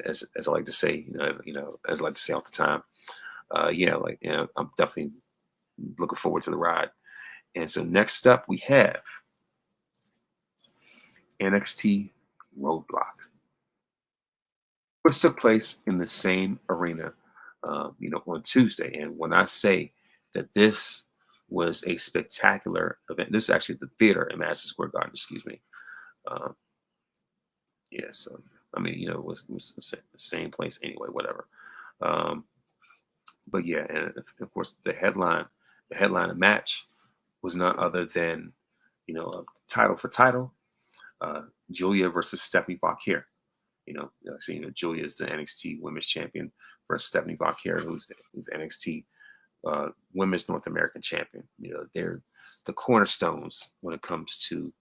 As I like to say, as I like to say all the time, I'm definitely looking forward to the ride. And so next up we have NXT Roadblock, which took place in the same arena, on Tuesday. And when I say that this was a spectacular event, this is actually the theater in Madison Square Garden, excuse me. Yeah, so it was the same place anyway, whatever. But yeah, and of course the headline of match was none other than, title for title, Julia versus Stephanie Bakir. Julia is the NXT Women's Champion versus Stephanie Bakir, who's NXT Women's North American Champion. They're the cornerstones when it comes to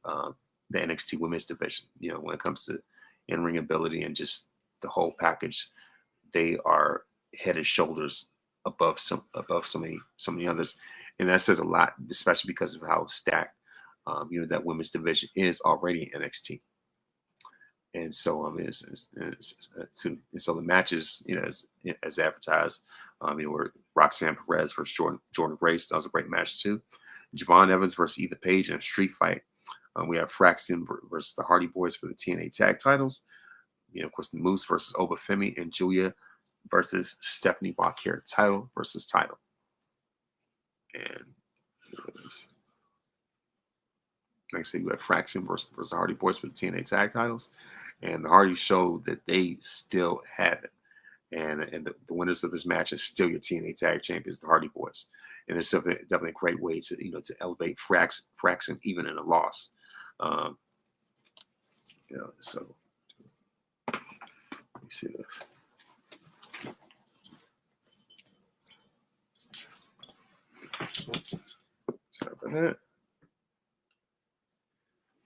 the NXT Women's division. When it comes to in-ring ability and just the whole package, they are head and shoulders above so many others, and that says a lot, especially because of how stacked that women's division is already in NXT. And so so the matches, as advertised, were Roxanne Perez versus Jordan Grace. That was a great match too. Javon Evans versus Ethan Page in a street fight. We have Fraxton versus the Hardy Boys for the TNA tag titles. Of course, the Moose versus Obafemi, and Julia versus Stephanie Bakir, title versus title. And like I said, you have Fraxton versus the Hardy Boys for the TNA tag titles. And the Hardys showed that they still have it. And the winners of this match is still your TNA tag champions, the Hardy Boys. And it's definitely a great way to to elevate Fraxton even in a loss. So me see this. Sorry about that.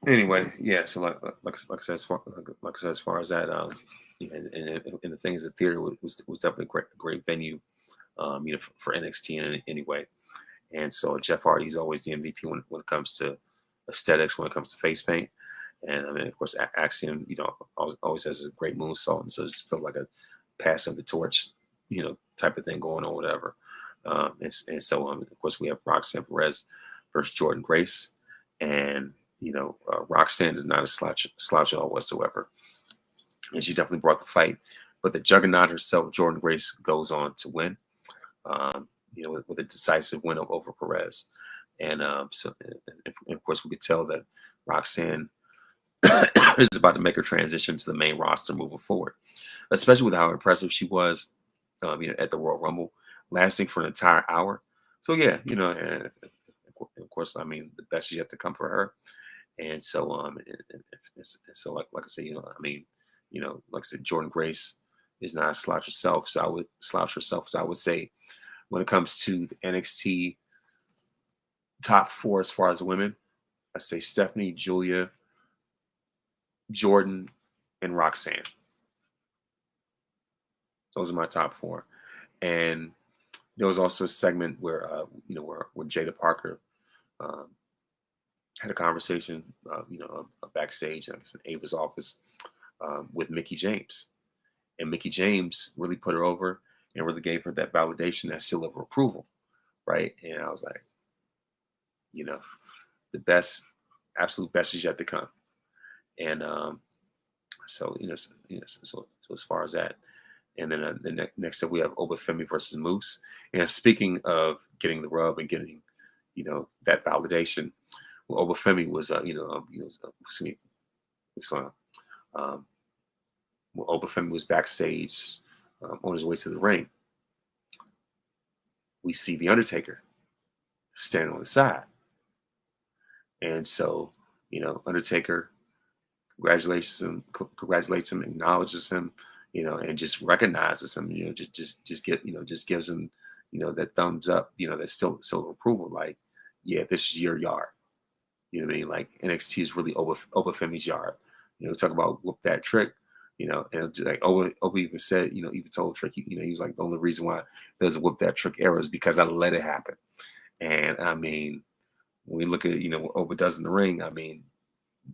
Anyway, yeah. So like I said, as far as that, and the things, the theater was definitely a great venue, for NXT anyway. And so Jeff Hardy's always the MVP when it comes to aesthetics, when it comes to face paint. And I mean, of course, Axiom, always has a great moonsault, and so it just felt like a passing the torch, type of thing going on, whatever. Of course, we have Roxanne Perez versus Jordan Grace, and Roxanne is not a slouch at all whatsoever, and she definitely brought the fight. But the juggernaut herself, Jordan Grace, goes on to win, with a decisive win over Perez, and of course, we could tell that Roxanne is about to make her transition to the main roster moving forward, especially with how impressive she was, at the Royal Rumble, lasting for an entire hour. So yeah, and of course, I mean, the best is yet to come for her. And so, so like I said, like I said, Jordan Grace is not a slouch herself. So I would say, when it comes to the NXT top four as far as women, I say Stephanie, Julia, Jordan, and Roxanne. Those are my top four. And there was also a segment where where Jada Parker had a conversation, backstage, in Ava's office, with Mickie James, and Mickie James really put her over and really gave her that validation, that seal of approval, right? And I was like, the best, absolute best is yet to come. And so as far as that, and then the next up we have Obafemi versus Moose. And speaking of getting the rub and getting, that validation, well, Obafemi was, Obafemi was backstage, on his way to the ring. We see the Undertaker standing on the side, and so Undertaker congratulates him, acknowledges him, and just recognizes him, just gives him, that thumbs up, that still approval, like, yeah, this is your yard. You know what I mean? Like, NXT is really Obafemi's yard. Talk about whoop that trick, and just like Oba even said, even told Trick, he was like, the only reason why there's a whoop that trick era is because I let it happen. And I mean, when we look at, what Oba does in the ring, I mean,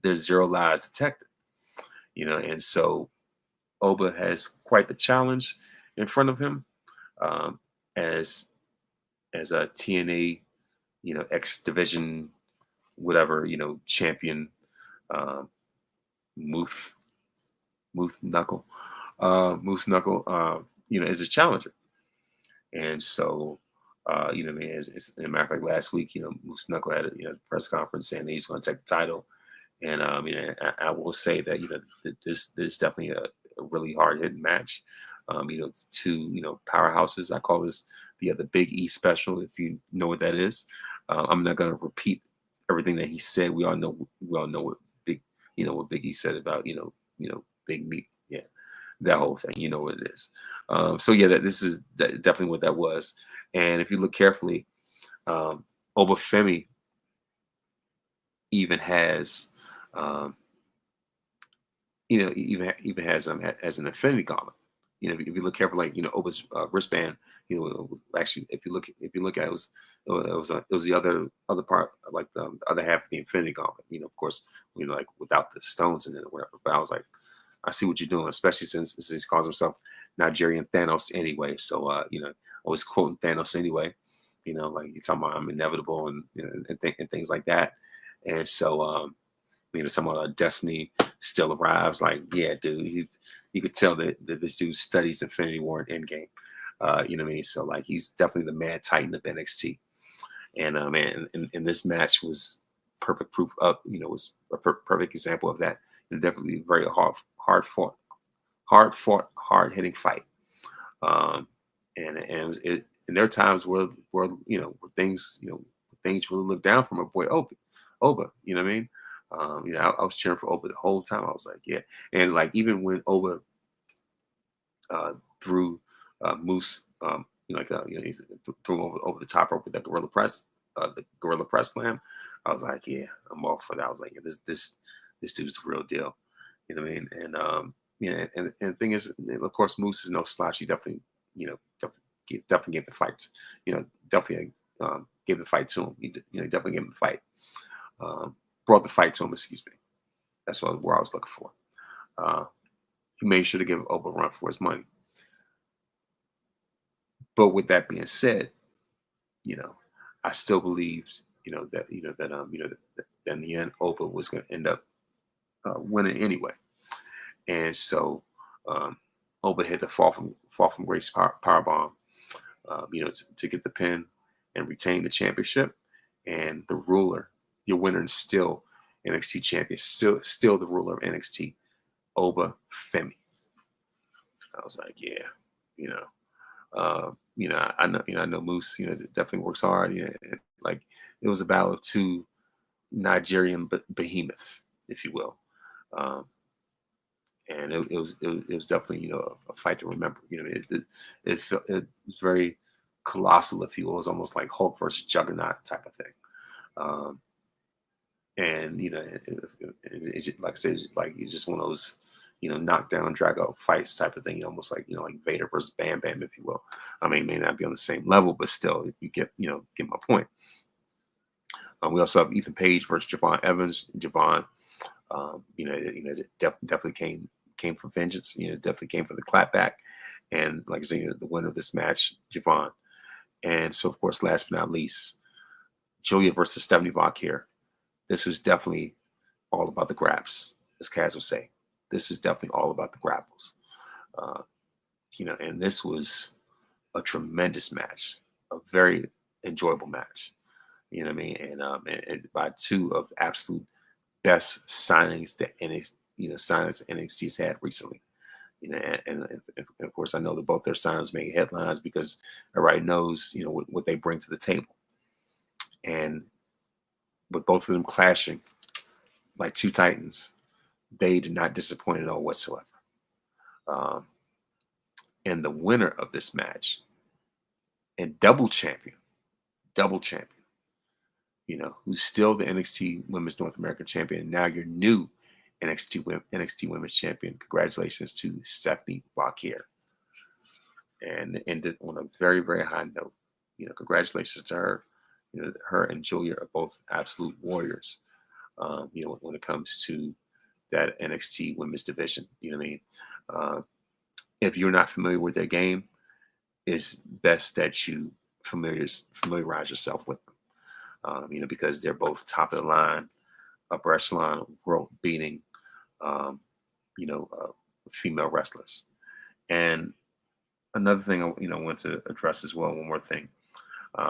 there's zero lies detected, and so Oba has quite the challenge in front of him, as a TNA, X division, whatever, champion, Moose Knuckle, is a challenger. And so, as a matter of fact, last week, Moose Knuckle had a press conference saying that he's going to take the title. And I will say that this is definitely a really hard hitting match. Two powerhouses. I call this the Big E special, if you know what that is. I'm not going to repeat everything that he said. We all know what Big E said about Big Meat. Yeah, that whole thing. You know what it is. So yeah, this is definitely what that was. And if you look carefully, Obafemi even has, even has as an Infinity Gauntlet. If you look carefully, like Oba's wristband. Actually, if you look at it, was the other part, like the other half of the Infinity Gauntlet. Of course, like without the stones in it or whatever. But I was like, I see what you're doing, especially since he calls himself Nigerian Thanos anyway. So always quoting Thanos anyway. Like you're talking about I'm inevitable and things like that. And so talking about Destiny still arrives. Like, yeah, dude, you could tell that this dude studies Infinity War and Endgame. You know what I mean? So like he's definitely the mad titan of NXT. And man, and this match was perfect proof of, was a perfect example of that. It's definitely a very hard hitting fight. And there are times where things really look down from my boy Oba. You know what I mean? I was cheering for Oba the whole time. I was like, yeah. And like even when Oba threw Moose, he threw him over the top rope with that the gorilla press slam. I was like, yeah, I'm all for that. I was like, yeah, this dude's the real deal. You know what I mean? And and the thing is, of course, Moose is no slouch. He definitely, definitely gave the fight. Definitely gave the fight to him. He definitely gave him the fight. Brought the fight to him. Excuse me. That's where I was looking for. He made sure to give Oba a run for his money. But with that being said, I still believed, that in the end, Oba was going to end up winning anyway. And so Oba hit the fall from grace power bomb, to get the pin and retain the championship. And the ruler, your winner, and still NXT champion, still the ruler of NXT, Oba Femi. I was like, yeah, I know Moose, definitely works hard. Like it was a battle of two Nigerian behemoths, if you will. And it was definitely, a fight to remember. It was very colossal, if you will. It was almost like Hulk versus Juggernaut type of thing. And like I said, it's just one of those, knockdown, drag out fights type of thing. Almost like like Vader versus Bam Bam, if you will. I mean, it may not be on the same level, but still, if you get my point. We also have Ethan Page versus Javon Evans. Javon, definitely came for vengeance. Definitely came for the clapback. And like I said, the winner of this match, Javon. And so, of course, last but not least, Julia versus Stephanie Valkyrie. This was definitely all about the grabs, as Kaz would say. This was definitely all about the grapples. And this was a tremendous match, a very enjoyable match. You know what I mean? And by two of the absolute best signings that NXT's had recently. And of course, I know that both their signings make headlines because everybody knows, what they bring to the table. And with both of them clashing like two titans, they did not disappoint at all whatsoever. And the winner of this match and double champion, who's still the NXT Women's North American Champion, and now your new NXT Women's Champion. Congratulations to Stephanie Valkyrie. And ended on a very, very high note. Congratulations to her. Her and Julia are both absolute warriors. When it comes to that NXT Women's division, you know what I mean. If you're not familiar with their game, it's best that you familiarize yourself with them. Because they're both top of the line, upper echelon, world beating, female wrestlers. And another thing I want to address as well. One more thing.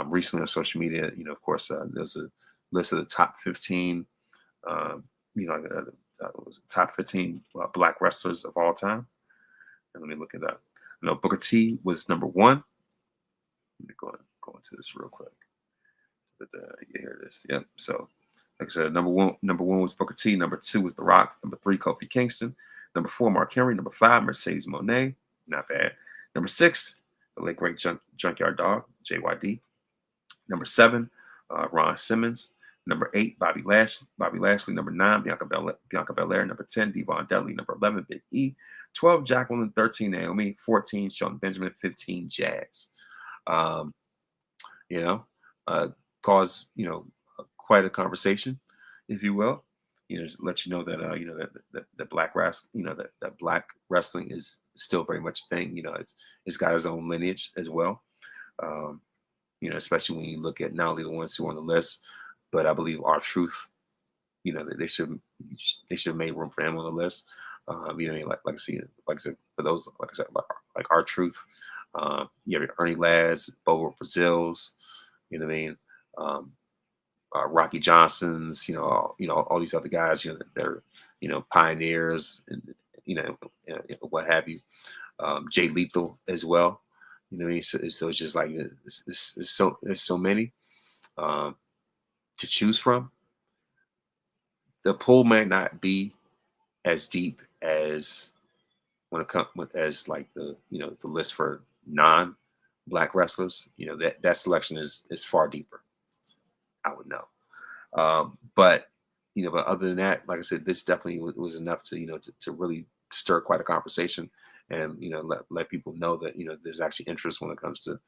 Recently on social media, of course, there's a list of the top 15, top 15 Black wrestlers of all time. And let me look it up. Booker T was number 1. Let me go into this real quick. But here it is. Yep. So, like I said, number one was Booker T. Number 2 was The Rock. Number 3, Kofi Kingston. Number 4, Mark Henry. Number 5, Mercedes Moné. Not bad. Number 6, the late great Junkyard Dog, JYD. Number 7, Ron Simmons. Number 8, Bobby Lashley. Number 9, Bianca Belair. Number 10, Devon Dudley. Number 11, Big E. 12, Jacqueline. 13, Naomi. 14, Shelton Benjamin. 15, Jazz. Caused quite a conversation, if you will. Just let you know that that black wrestling, that black wrestling is still very much a thing. It's got its own lineage as well. Especially when you look at not only the ones who are on the list, but I believe R-Truth. They should have made room for him on the list. Like I said, for those, like I said, like R-Truth. You have Ernie Lads, Bobo Brazils. You know what I mean? Rocky Johnsons, all these other guys, they're, pioneers and, what have you. Jay Lethal as well. You know what I mean? So it's just like, there's so many to choose from. The pool may not be as deep as when it comes as like the the list for non-black wrestlers, that selection is far deeper. I would know. But but other than that, like I said, this definitely was enough to to really stir quite a conversation, and let people know that there's actually interest when it comes to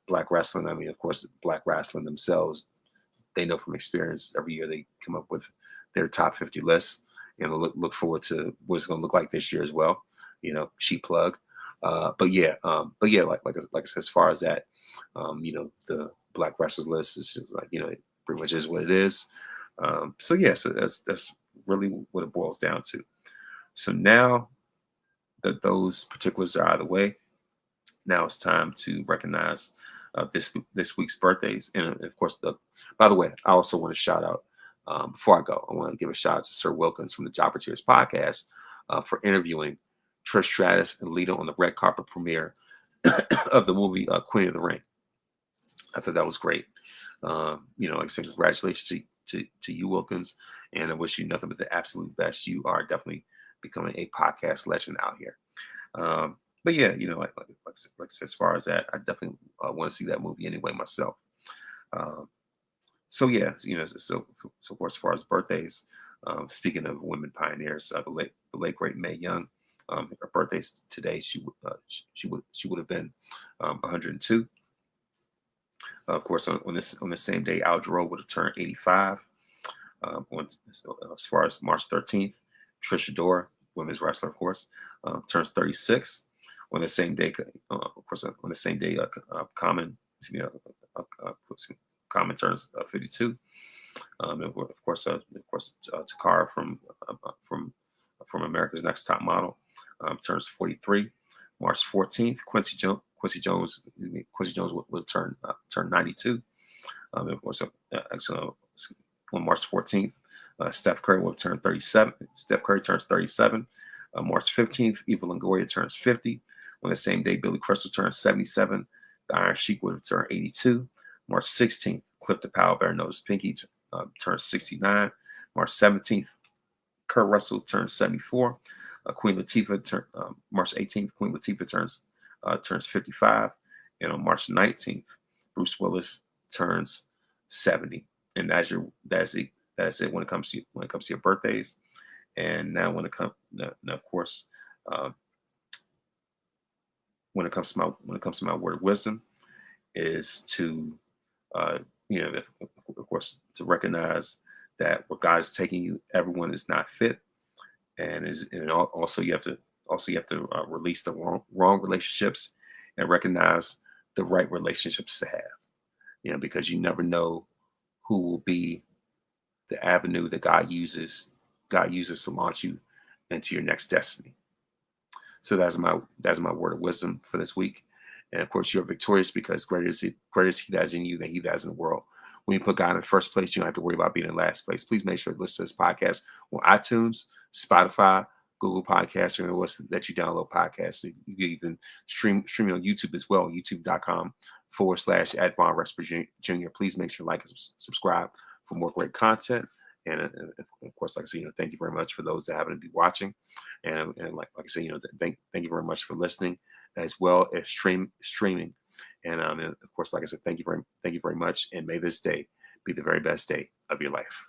black wrestling. I mean, of course, black wrestling themselves, they know from experience. Every year they come up with their top 50 lists, and look forward to what it's going to look like this year as well. Cheap plug. But yeah, like I said, as far as that, the black wrestlers list is just like it pretty much is what it is. So that's really what it boils down to. So now that those particulars are out of the way, now it's time to recognize this week's birthdays, and of course, by the way, I also want to shout out before I go. I want to give a shout out to Sir Wilkins from the Jobber Tears podcast for interviewing Trish Stratus and Lita on the red carpet premiere of the movie Queen of the Ring. I thought that was great. Like I said, congratulations to you, Wilkins, and I wish you nothing but the absolute best. You are definitely becoming a podcast legend out here. But yeah, like I said, as far as that, I definitely want to see that movie anyway myself. So yeah, so of course, as far as birthdays, speaking of women pioneers, the late great Mae Young, her birthday's today. She would have been 102. Of course, on the same day, Al Jarreau would have turned 85. As far as March 13th, Trish Adora, women's wrestler, of course, turns 36. On the same day, Common turns 52. Of course, Takara from America's Next Top Model turns 43. March 14th, Quincy Jones will turn 92. Of course, actually, on March 14th, Steph Curry will turn 37. Steph Curry turns 37. March 15th, Eva Longoria turns 50. On the same day, Billy Crystal turns 77. The Iron Sheik would turn 82. March 16th, Clip the Power Bear Notice Pinky turns 69. March 17th, Kurt Russell turns 74. Queen Latifah March 18th, Queen Latifah turns 55. And on March 19th, Bruce Willis turns 70. And that's it when it comes to your birthdays. And now when it comes to my word of wisdom is to of course to recognize that where God is taking you, everyone is not fit, and also you have to release the wrong relationships and recognize the right relationships to have, because you never know who will be the avenue that God uses to launch you into your next destiny. So that's my word of wisdom for this week. And of course, you're victorious because greater is he that is in you than he that is in the world. When you put God in first place, you don't have to worry about being in last place. Please make sure to listen to this podcast on iTunes, Spotify, Google Podcasts, or anywhere that you download podcasts. You can stream on YouTube as well, youtube.com/Advon Resper Jr. Please make sure to like and subscribe for more great content. And of course, like I said, thank you very much for those that happen to be watching, and like I said, thank you very much for listening as well as streaming, and of course, like I said, thank you very much, and may this day be the very best day of your life.